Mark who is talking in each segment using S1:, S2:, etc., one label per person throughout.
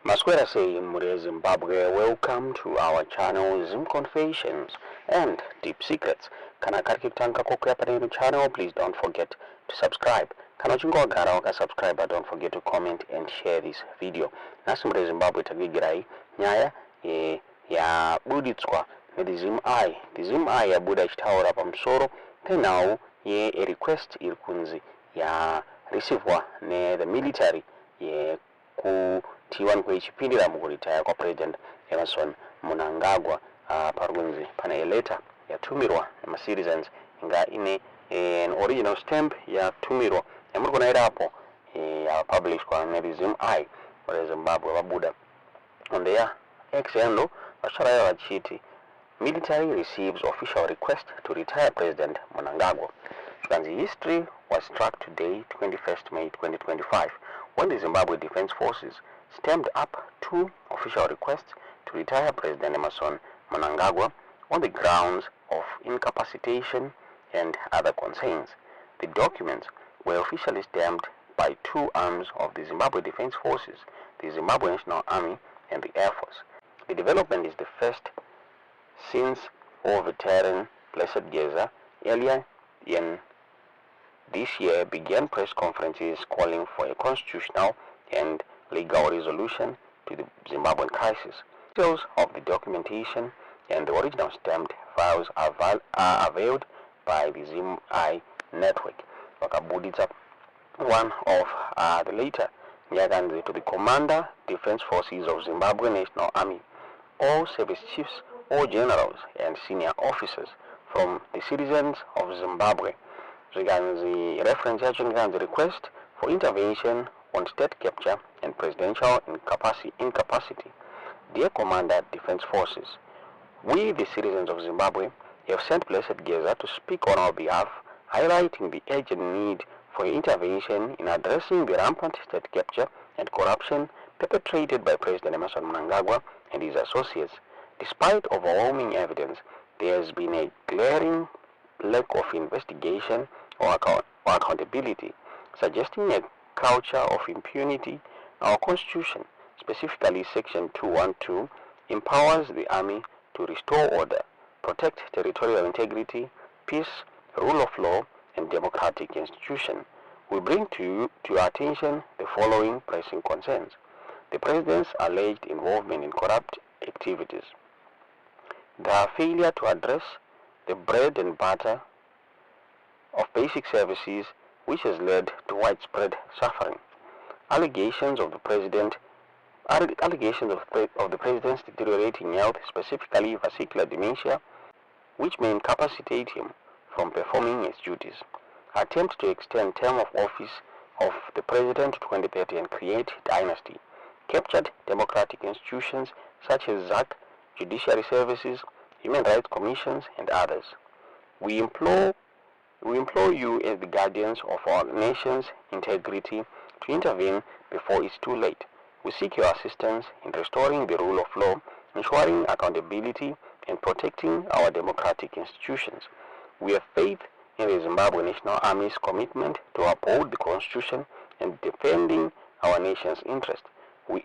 S1: Masquera say Mure Zimbabwe, welcome to our channel Zim Confessions and Deep Secrets. Kana karikitanga kukuya new channel, please don't forget to subscribe. Kana uchingo gara waka subscribe, don't forget to comment and share this video. Nasi Mure Zimbabwe tagigirai nyaya ya buditswa the Zim I ya buda chitaura pamsoro penau ye a request irikunzi ya receiver ne the military ye ku T1 kwechipindira mukuritaya kwa President Emerson Mnangagwa parunzi pana letter yatumirwa citizens inga ine an original stamp yatumirwa yamurikona irapo ya publish kwa Medizim I wa Zimbabwe wabuda on their X handle vacharayo vachiti military receives official request to retire President Mnangagwa. The history was struck today, 21st May 2025, when the Zimbabwe Defense Forces stamped up two official requests to retire President Emerson Mnangagwa on the grounds of incapacitation and other concerns. The documents were officially stamped by two arms of the Zimbabwe Defense Forces, the Zimbabwe National Army and the Air Force. The development is the first since our veteran Blessed Geza earlier in this year began press conferences calling for a constitutional and legal resolution to the Zimbabwean crisis. Details of the documentation and the original stamped files are availed by the Zim I network. Wakabuditsa one of the later Nyaganzi to the Commander, Defense Forces of Zimbabwe National Army, all service chiefs, all generals and senior officers from the citizens of Zimbabwe. The reference the request for intervention on state capture and presidential incapacity. Dear Commander, Defense Forces, we, the citizens of Zimbabwe, have sent Blessed Geza to speak on our behalf, highlighting the urgent need for intervention in addressing the rampant state capture and corruption perpetrated by President Emerson Mnangagwa and his associates. Despite overwhelming evidence, there has been a glaring lack of investigation or accountability, suggesting a culture of impunity. Our Constitution, specifically Section 212, empowers the Army to restore order, protect territorial integrity, peace, rule of law, and democratic institutions. We bring to your attention the following pressing concerns. The President's alleged involvement in corrupt activities, the failure to address the bread and butter of basic services, which has led to widespread suffering. Allegations of the President's deteriorating health, specifically vascular dementia, which may incapacitate him from performing his duties. Attempt to extend term of office of the President to 2030 and create dynasty. Captured democratic institutions such as ZAC, judiciary services, human rights commissions, and others. We implore you as the guardians of our nation's integrity to intervene before it's too late. We seek your assistance in restoring the rule of law, ensuring accountability, and protecting our democratic institutions. We have faith in the Zimbabwe National Army's commitment to uphold the Constitution and defending our nation's interest. We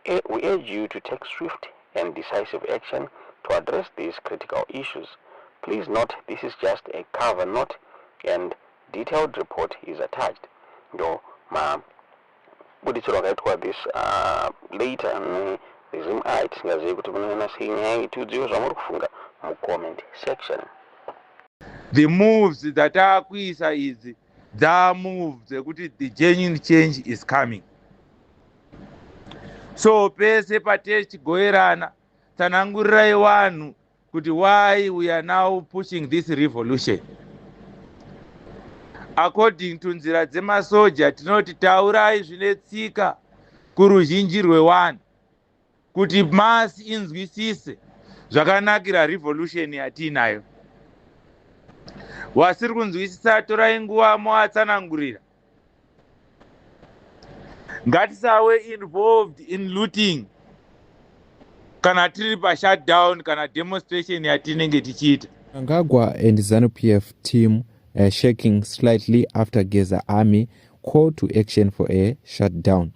S1: urge you to take swift and decisive action to address these critical issues. Please note this is just a cover note and detailed report is attached. Though buditsiro kaitwa this later the Zim I tingazivi kuti munena sei tudziwe zvamuri kufunga mu comment section.
S2: The moves that are kuisa idzi dza moves dzekuti the genuine change is coming. So pese patichigoerana tsanangurirai vanhu kuti why we are now pushing this revolution. According to nzira dzemasoja tinoti taurai zvine tsika kuruzhinji rwevanhu kuti masi inzwisise zvakanakira revolution yatinayo. Wasiri kunzwisisa torai nguva moatsanangurira. Ngatisawe involved in looting kana tiri pa shutdown kana demonstration yatinenge tichiita.
S3: Mnangagwa and ZANU-PF team shaking slightly after Geza army call to action for a shutdown.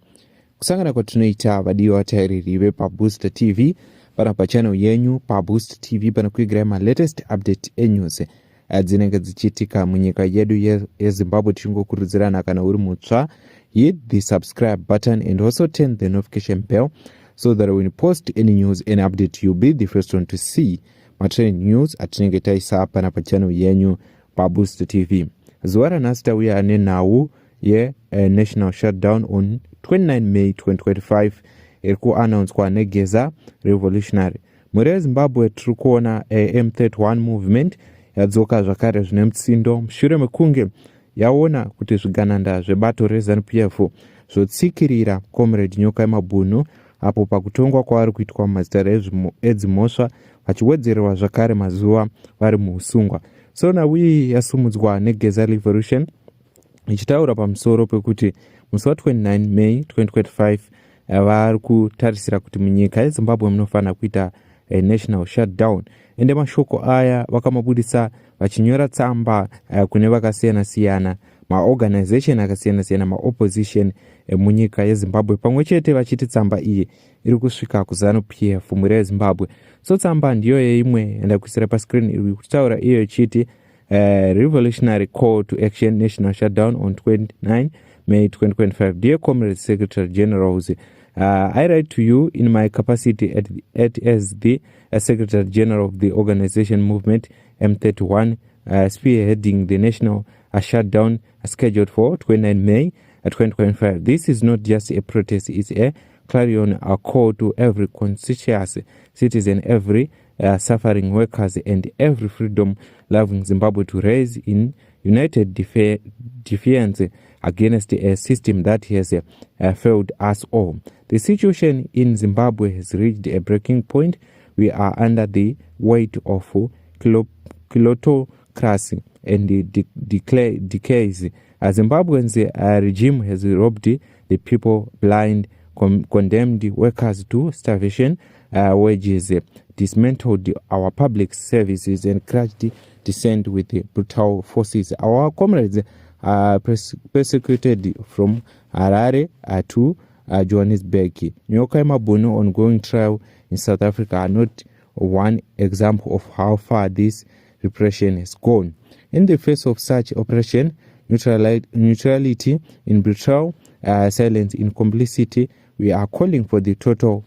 S3: kusangana kwatinoita vadiwa vateereri vepabooster tv pana pachannel yenyu pabooster tv pana kuigirai malatest update enews dzinenge dzichiitika munyika yedu yezimbabwe. Tichingokurudzirana kana uri mutsva, hit the subscribe button and also turn the notification bell so that when you post any news and update you'll be the first one to see matrend news atinenge taisa pana pachannel yenyu pabooster tv. Zuva ranhasi tauya nenhau national shutdown on 29 May 2025 iri kuannouncwa negeza revolutionary. Mhuri yezimbabwe tiri kuona M31 movement yadzoka zvakare zvine mutsindo mushure mekunge yaona kuti zvigananda zvebato reZANU-PF zvotsikirira comrade Nyoka Yemabhunu apo pakutongwa kwavari kuitwa mumazita edzimhosva vachiwedzerwa zvakare mazuva vari muusungwa. So nhau iyi yasumudzwa negeza revolution ichitaura pamusoro pekuti musi wa29 May 2025 vari kutarisira kuti munyika yezimbabwe munofanira kuita national shutdown. Ende mashoko aya vakamabudisa vachinyora tsamba kune vakasiyana-siyana, maorganization akasiyana-siyana, maopposition munyika yezimbabwe pamwe chete vachiti tsamba iyi iri kusvika kuZANU-PF mhuri yezimbabwe. So tsamba ndiyo yeimwe ndakuisira pascreen iri kutaura iyo ichiti revolutionary call to action national shutdown on 29 May 2025. Dear Comrade Secretary Generals, I write to you in my capacity as the Secretary General of the organization movement M31, spearheading the national shutdown scheduled for 29 May 2025. This is not just a protest, it's a clarion call to every conscientious citizen, every suffering workers and every freedom-loving Zimbabwe to raise in united defiance against a system that has failed us all. The situation in Zimbabwe has reached a breaking point. We are under the weight of kleptocracy and the decays. Zimbabwe's regime has robbed the people blind, condemned workers to starvation wages, dismantled our public services and crushed dissent with the brutal forces. Our comrades are persecuted from Harare to Johannesburg. Nyoka Yemabhunu ongoing trial in South Africa are not one example of how far this repression has gone. In the face of such oppression, neutrality in brutal silence in complicity, we are calling for the total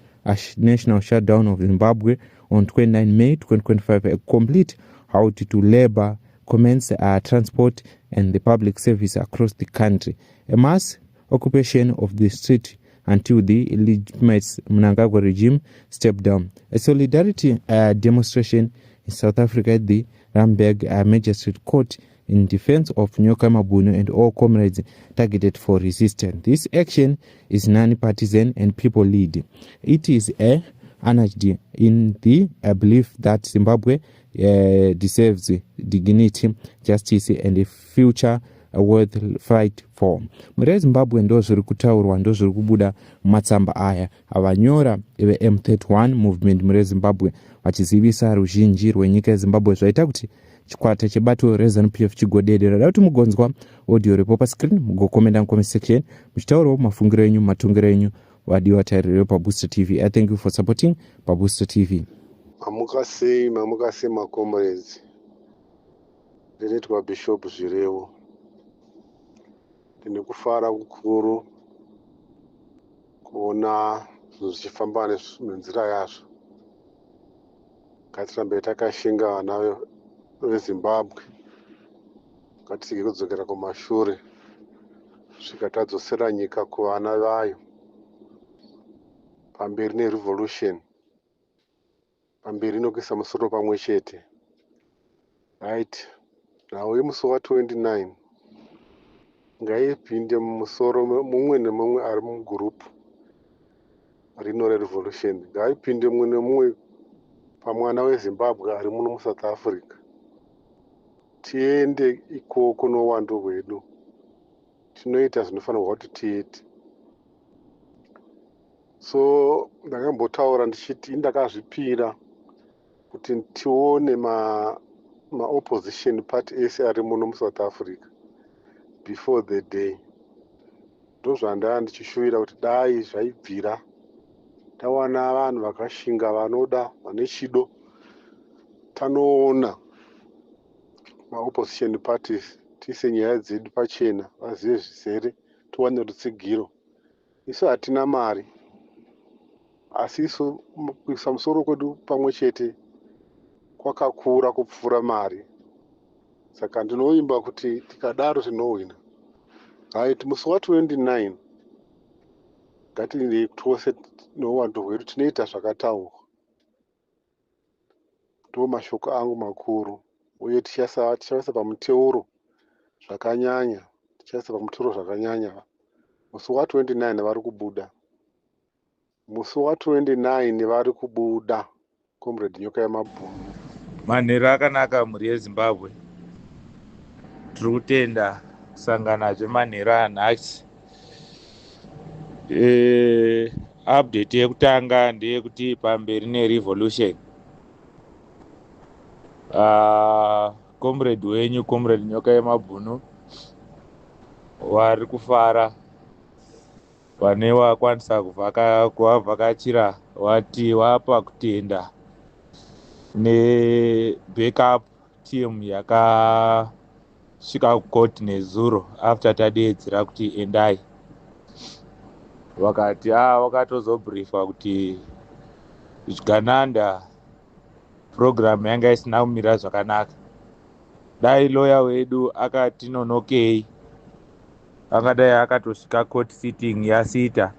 S3: national shutdown of Zimbabwe on 29 May 2025, a complete halt to labor, commence transport and the public service across the country, a mass occupation of the street until the illegitimate Mnangagwa regime stepped down, a solidarity demonstration in South Africa at the Randburg Magistrate Court in defense of Nyoka Yemabhunu and all comrades targeted for resistance. This action is non-partisan and people-led. It is urged in the belief that Zimbabwe deserves dignity, justice and a future worth fight for. Mhuri yezimbabwe ndo zviri kutaurwa, ndo zviri kubuda mumatsamba aya avanyora M31 movement mhuri yezimbabwe vachizivisa ruzhinji rwenyika yezimbabwe zvaita kuti chikwata chebato reZANU-PF chigodedera. Dai kuti mugonzwa audio repo pascreen mugokomenda mukome section muchitaurawo mafungiro enyu, matongero enyu, vadiwa vateereri pabooster tv. I thank you for supporting pabooster tv.
S4: Mamukasei makomrades, ndinetwa Bishop Zvirevo. Ndine kufara kukuru kuona zvinhu zvichifamba nenzira yazvo. Ngatirambe takashinga vana veZimbabwe, ngatisike kudzokera kumashure svika tadzosera nyika kuvana vayo pamberi nerevolution, pamberi nokuisa musoro pamwe chete. Right, nhau yemusi wa29 ngaipinde mumusoro mumwe nemumwe ari mugurupu rino rerevolution, ngaipinde mumwe nemumwe pamwana weZimbabwe ari muno muSouth Africa. Tiende ikoko nouwandu hwedu, tinoita zvinofanirwa kuti tiite. So ndakambotaura ndichiti ndakazvipira kuti tione ma opposition party ese ari muno muSouth Africa before the day. ndozvandanga ndichishuvira kuti dai zvaibvira tawana vanhu vakashinga vanoda vane chido tanoona maopposition parties tiise nyaya dzedu pachena vazive zvizere tiwane rutsigiro. Isu hatina mari asi isu kuisa musoro kwedu pamwe chete kwakakura kupfuura mari, saka ndinoimba kuti tikadaro tinohwina. Haiti musi wa29 ngatirindei tose nouwandu hwedu tinoita zvakataurwa. Ndo mashoko angu makuru, uye tichaisa pamuteuro zvakanyanya, musi wa29 vari kubuda, musi wa29 vari kubuda. Comrade Nyoka Yamabhunu.
S2: Manhero akanaka mhuri yeZimbabwe. Tiri kutenda kusanganazve manhero anhasi. Update yekutanga ndeyekuti pamberi nerevolution. Comrade wenyu, Comrade Nyoka Yamabhunu, wari kufara pane wakwanisa kuvavhakachira wati wapa kutenda ne-backup team yakasvika kukoti nezuro after tadeedzera kuti endai. Wakati wakatozobriefwa kuti zvikananda program yanga isina kumira zvakanaka. Dai lawyer wedu akati nonokei, angadai akatosvika court sitting yasita,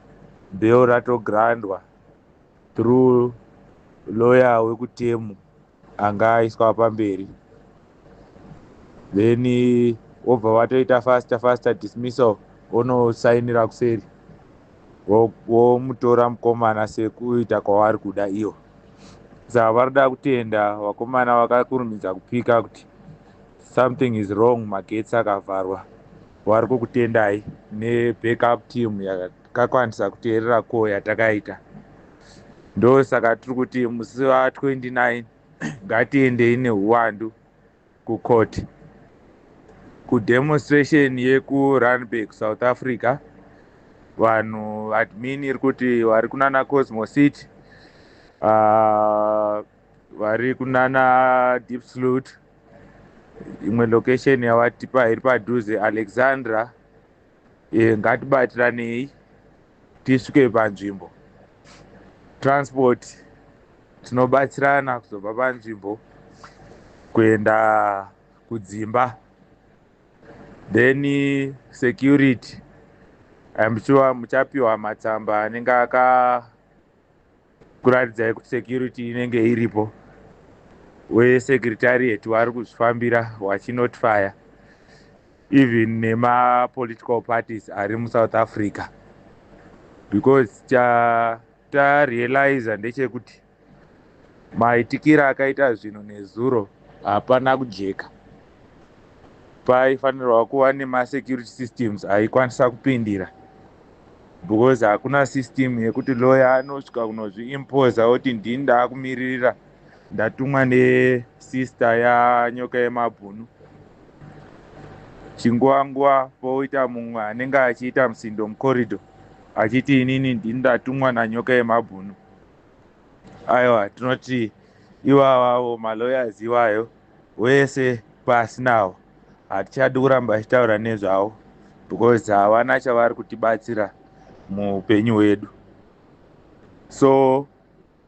S2: bail ratograndwa through lawyer wekutemu anga aiswa pamberi. Then wobva watoita faster dismissal, onosainira kuseri, womutora mukomana sekuita kwavari kuda iwo. Saka varida kutenda wakomana wakakurumidza kupika kuti something is wrong, magetsi akavharwa. Vari kukutendai ne-backup team yakakwanisa kuteerera call yatakaita. Ndo saka tiri kuti musi wa29 ngatiendei neuwandu kucourt. Kudemonstration yeku-Randburg, South Africa, vanhu admin iri kuti vari kunana Cosmo City, vari kunana Deep Sloot, imwe location yawatipa iri padhuze Alexandra. Ngatibatiranei tisvike panzvimbo. Transport tinobatsirana kuzobva panzvimbo kuenda kudzimba. Then security, I'm sure muchapiwa matsamba anenge akakuratidzai kuti security inenge iripo. Secretariat wari kuzvifambira wachinotifya even nema-political parties ari muSouth Africa, because tarealize ndechekuti maitikira akaita zvinhu nezuro hapana kujeka. Paifanirwa kuva nema-security systems aikwanisa kupindira, because hakuna system yekuti lawyer anosvika kunozviimposa oti ndini ndaakumiririra, ndatumwa nesister yaNyoka Yamabhunu. Chinguva poita mumwe anenge achiita musindo mucorridor achiti inini ndini ndatumwa naNyoka Yamabhunu. Aiwa, tinoti ivavo malawyers iwayo wese pasi nawo, hatichadi kuramba achitaura nezvavo because havana chavari kutibatsira muupenyu hwedu. So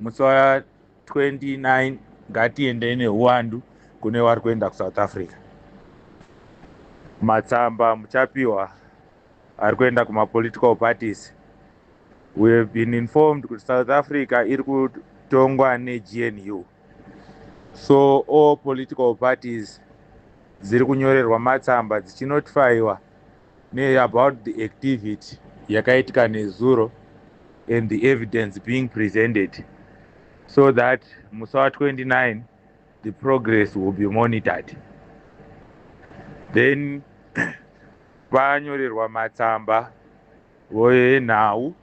S2: musi wa29 ngatiendei neuwandu kune vari kuenda kuSouth Africa. Matsamba muchapiwa ari kuenda kuma-political parties. We have been informed kuti South Africa iri kutongwa neGNU. So all political parties dziri kunyorerwa matsamba dzichinotifyiwa about the activity yakaitika nezuro and the evidence being presented, so that musi wa29 the progress will be monitored. Then vanyorerwa matsamba venhau,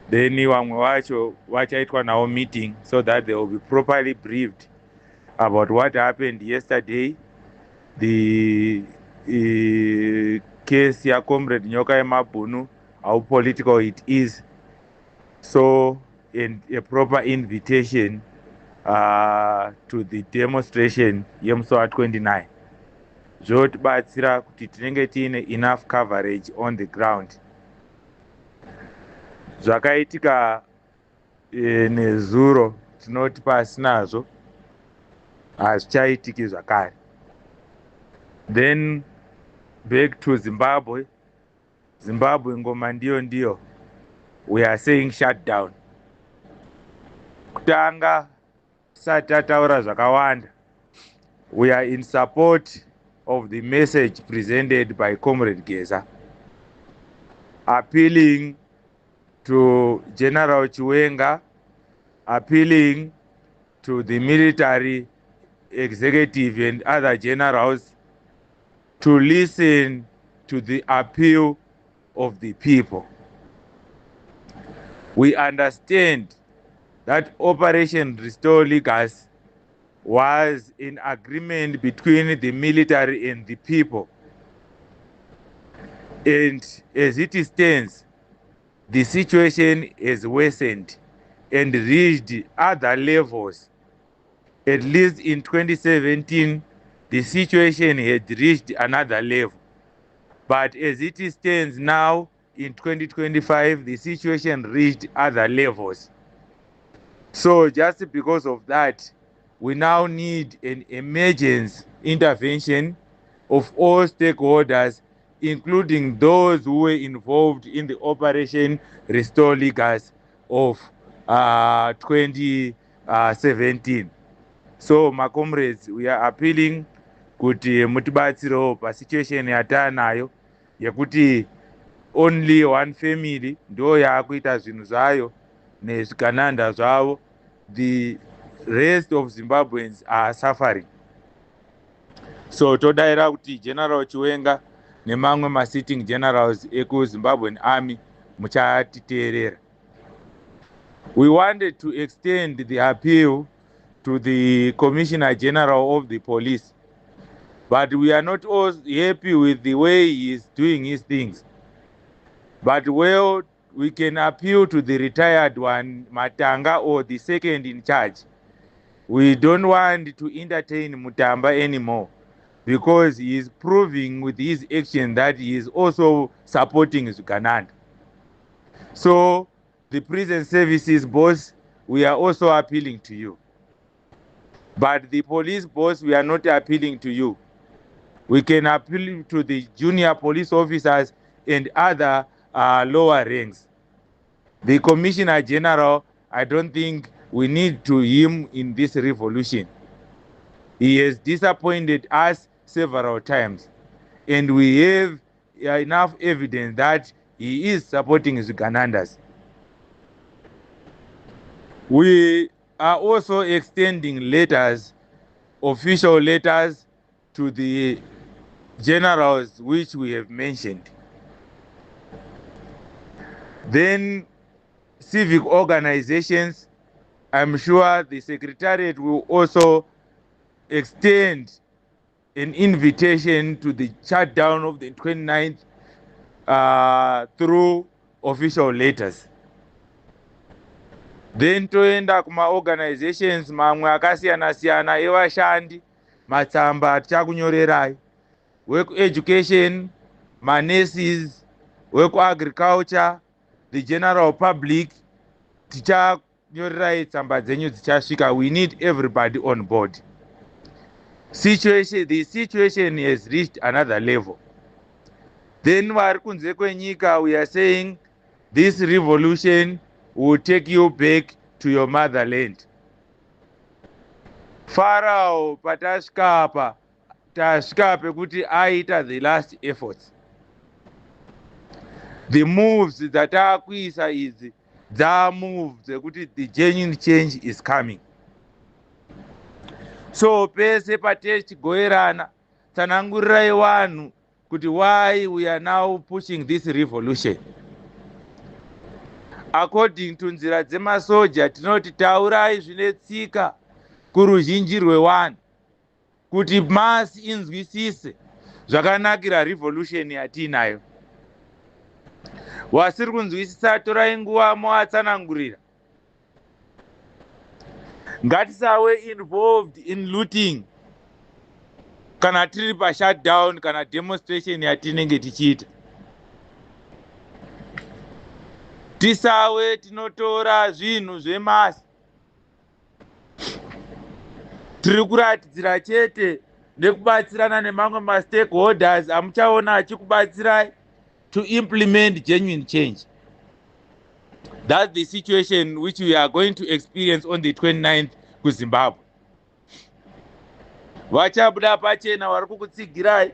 S2: then vamwe vacho vachaitwa navo meeting, so that they will be properly briefed about what happened yesterday, the case ya comrade Nyoka Emabhunu, how political it is. So, in a proper invitation to the demonstration yemusi 29 zvotibatsira kuti tinenge tiine enough coverage on the ground. Zvakaitika nezuro tinoti pasinazvo hazvichaitiki zvakare. Then back to Zimbabwe. Zimbabwe ngoma ndiyo. We are saying shutdown. Kutanga tisati tataura zvakawanda. We are in support of the message presented by Comrade Geza, appealing to General Chiwenga, appealing to the military executive and other generals to listen to the appeal of the people. We understand that Operation Restore Legacy was in agreement between the military and the people. And as it stands, the situation has worsened and reached other levels. At least in 2017, the situation had reached another level. But as it stands now, in 2025, the situation reached other levels. So just because of that, we now need an emergency intervention of all stakeholders, including those who were involved in the Operation Restore Legacy of 2017. So, my comrades, we are appealing kuti mutibatsirewo pasituation yataanayo yekuti only one family ndo yakuita zvinhu zvayo nezvigananda zvavo. The rest of Zimbabweans are suffering. So todaira kuti General Chiwenga nemamwe ma-sitting generals ekuZimbabwean Army muchatiteerera. We wanted to extend the appeal to the Commissioner General of the Police, but we are not all happy with the way he is doing his things. But well, we can appeal to the retired one, Matanga, or the second in charge. We don't want to entertain Mutamba anymore because he is proving with his action that he is also supporting Zugananda. So, the prison services boss, we are also appealing to you. But the police boss, we are not appealing to you. We can appeal to the junior police officers and other lower ranks. The Commissioner General, I don't think we need to him in this revolution. He has disappointed us several times, and we have enough evidence that he is supporting Zuganandas. We are also extending letters, official letters, to the generals which we have mentioned. Then civic organizations, I'm sure the Secretariat will also extend an invitation to the shutdown of the 29th through official letters. Then toenda kuma organizations mamwe akasiyana-siyana evashandi, matsamba tichakunyorerai, weku-education, ma-nurses, weku-agriculture, the general public, tichanyorerai tsamba dzenyu dzichasvika. We need everybody on board. The situation has reached another level. Then vari kunze kwenyika, we are saying this revolution will take you back to your motherland. Pharaoh patasvika apa, tasvika pekuti aita the last efforts. The moves that taakuisa idzi dzamoves dzekuti the genuine change is coming. So pese patichigoerana tsanangurirai vanhu kuti why we are now pushing this revolution. According to nzira dzemasoja tinoti taurai zvine tsika kuruzhinji rwevanhu kuti masi inzwisise zvakanakira revolution yatinayo. Wasiri kunzwisisa torai nguva moatsanangurira. Ngatisawe involved in looting kana tiri pa shutdown kana demonstration yatinenge tichiita. Tisawe tinotora zvinhu zvemasi. Tiri kuratidzira chete nekubatsirana nemamwe ma-stakeholders amuchaona achikubatsirai to implement genuine change. That's the situation which we are going to experience on the 29th kuZimbabwe. Vachabuda pachena vari kukutsigirai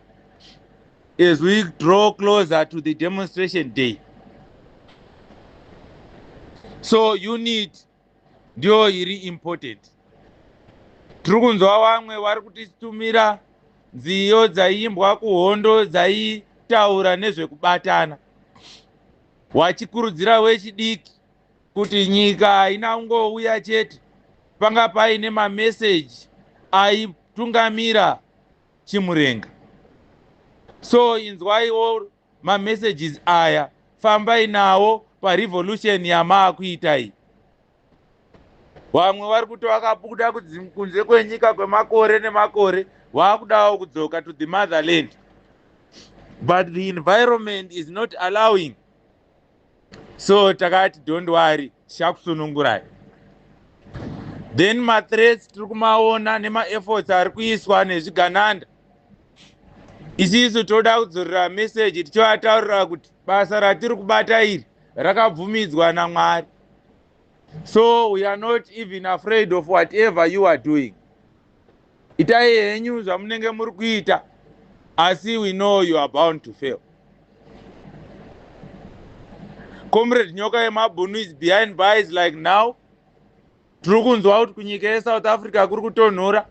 S2: as we draw closer to the demonstration day. So unit ndio iri important. Tiri kunzwa vamwe vari kutitumira nziyo dzaiimbwa kuhondo dzaitaura nezvekubatana, wachikurudzira wechidiki kuti nyika haina kungouya chete, panga paine mameseji aitungamira chimurenga. So inzwaiwo mamessages aya, fambai nawo parevolution yamaakuita iyi. Vamwe vari kuti vakabuda kunze kwenyika kwemakore nemakore, vakudawo kudzoka to the motherland, but the environment is not allowing. So takati don't worry, shakusunungurai. Then ma-threats tiri kumaona nema-efforts ari kuiswa nezvigananda. Isisu toda kudzorera message tichivataurira kuti basa ratiri kubata iri rakabvumidzwa naMwari. So we are not even afraid of whatever you are doing. Itai henyu zvamunenge muri kuita, asi we know you are bound to fail. Comrade Nyoka Yemabhunu is behind bars like now. Tiri kunzwa kuti kunyika yeSouth Africa kuri kutonhora.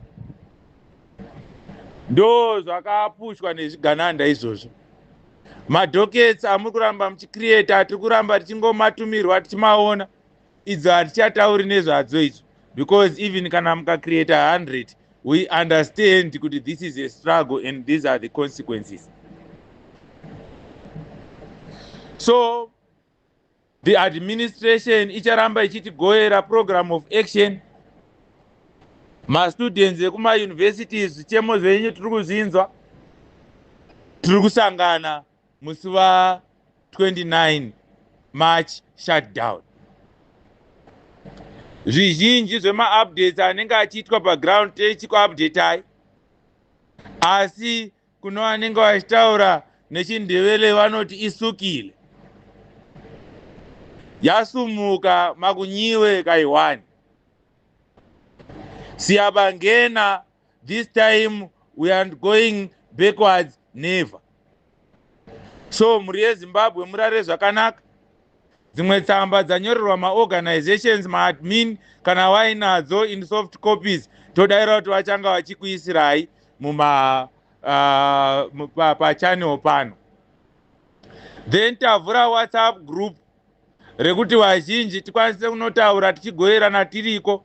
S2: Ndo zvakapushwa nezvigananda izvozvo. Madhockets amuri kuramba muchicreata, tiri kuramba tichingomatumirwa tichimaona. Idzo hatichatauri nezvadzo izvo, because even kana mukacreata 100, we understand kuti this is a struggle and these are the consequences. So the administration icharamba ichitigoera program of action. Ma-students ekuma-universities zvichemo zvenyu tiri kuzvinzwa. Tiri kusangana musi wa 29 March shutdown. Zvizhinji zvema-updates anenge achiitwa paground tichikuupdatai, asi kuno vanenge vachitaura nechindevele vanoti isukile. Yasumuka makunyiwe kai1. Siyabangena, this time we are going backwards, never. So muri yeZimbabwe murare zvakanaka. Dzimwe tsamba dzanyorerwa ma-organizations, ma-admin, kana wainadzo in soft copies, todaira kuti vachanga vachikuisirai pachannel pano. Then tavhura WhatsApp group rekuti vazhinji tikwanise kunotaura tichigoerana tiriko.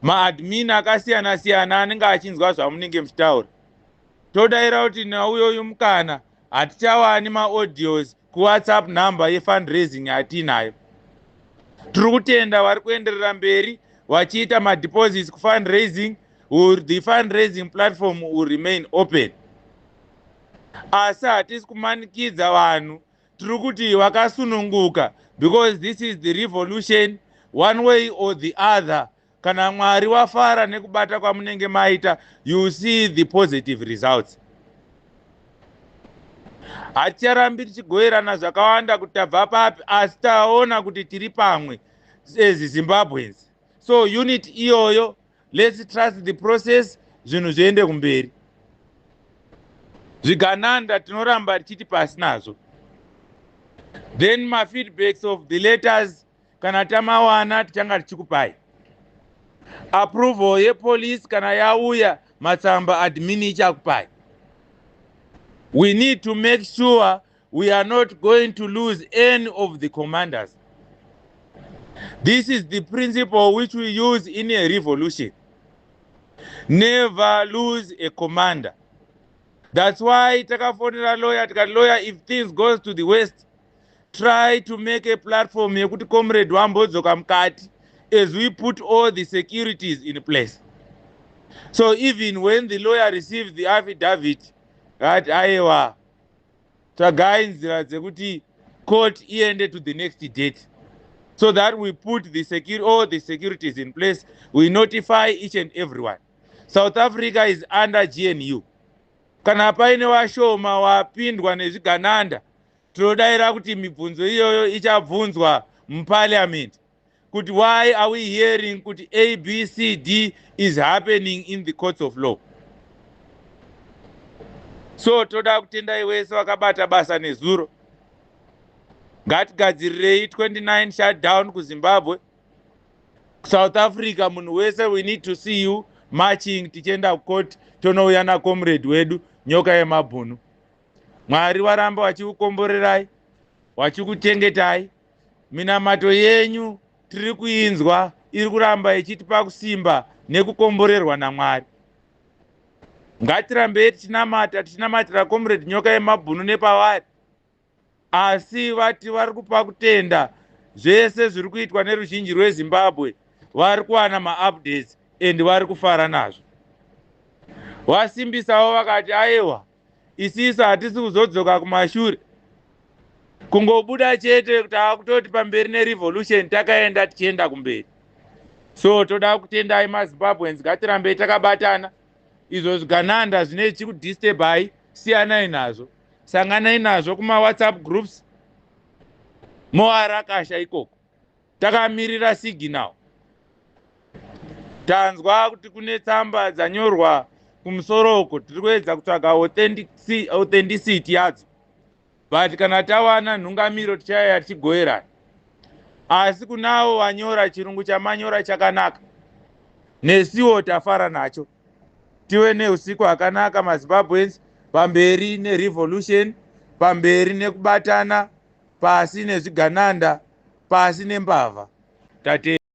S2: Ma-admin akasiyana siyana anenge achinzwa zvamunenge muchitaura. Todaira kuti nauyoyu mukana hatichawani ma-audios kuWhatsApp number ye-fundraising yatinayo. Tiri kutenda vari kuenderera mberi vachiita ma-deposits ku-fundraising. The fundraising platform will remain open. Asi hatisi kumanikidza vanhu, tiri kuti vakasununguka, because this is the revolution, one way or the other. Kana Mwari wafara nekubata kwamunenge maita, you see the positive results. Haticharambi tichigoerana zvakawanda kuti tabva papi, asi taona kuti tiri pamwe as Zimbabweans. So unit iyoyo, let's trust the process, zvinhu zviende kumberi. Zvigananda tinoramba tichiti pasi nazvo. Then ma-feedbacks of the letters, kana tamawana tichanga tichikupai. Approval yepolice kana yauya, matsamba admin ichakupai. We need to make sure we are not going to lose any of the commanders. This is the principle which we use in a revolution. Never lose a commander. That's why takafonera lawyer tikati lawyer, if things goes to the west, try to make a platform yekuti comrade wambodzoka mukati as we put all the securities in place. So even when the lawyer received the affidavit that aiwa tsvagai nzira dzekuti court iende to the next date, so that we put all the securities in place, we notify each and everyone. South Africa is under GNU. Kana paine washoma wapindwa nezvigananda, tinodaira kuti mibvunzo iyoyo ichabvunzwa muparliament. Kuti why are we hearing kuti ABCD is happening in the courts of law? So toda kutendai wese wakabata basa nezuro. Ngatigadzirirei 29 shutdown kuZimbabwe. South Africa, munhu wese, we need to see you marching tichenda court tonouya na comrade wedu nyoka yemabhunu. Mwari waramba wachikukomborerai, wachikuchengetai. Minamato yenyu tiri kuinzwa, iri kuramba ichitipa kusimba nekukomborerwa naMwari. Ngatirambe tichinamatira comrade nyoka yemabhunu nepavari. Asi vati vari kupa kutenda zvese zviri kuitwa neruzhinji rweZimbabwe, vari kuwana ma-updates and vari kufara nazvo. Wasimbisawo vakati aiwa, isisu hatisi kuzodzoka kumashure, kungobuda chete takutoti pamberi nerevolution takaenda tichienda kumberi. So toda kutendai maZimbabweans, ngatirambe takabatana. Izvo zvigananda zvine chikudisturbai, siyanai nazvo. Sanganai nazvo kuma WhatsApp groups, moarakasha ikoko. Takamirira signal. Tanzwa kuti kune tsamba dzanyorwa kumusoro uko, tiri kuedza kutsvaga authenticity yadzo. But kana tawana nhungamiro tichaya tichigoerana. Asi kunavo wanyora chirungu chamanyora chakanaka, nesiwo tafara nacho. Tive neusiku hwakanaka maZimbabweans, pamberi nerevolution, pamberi nekubatana, pasi nezvigananda, pasi nembavha. Tate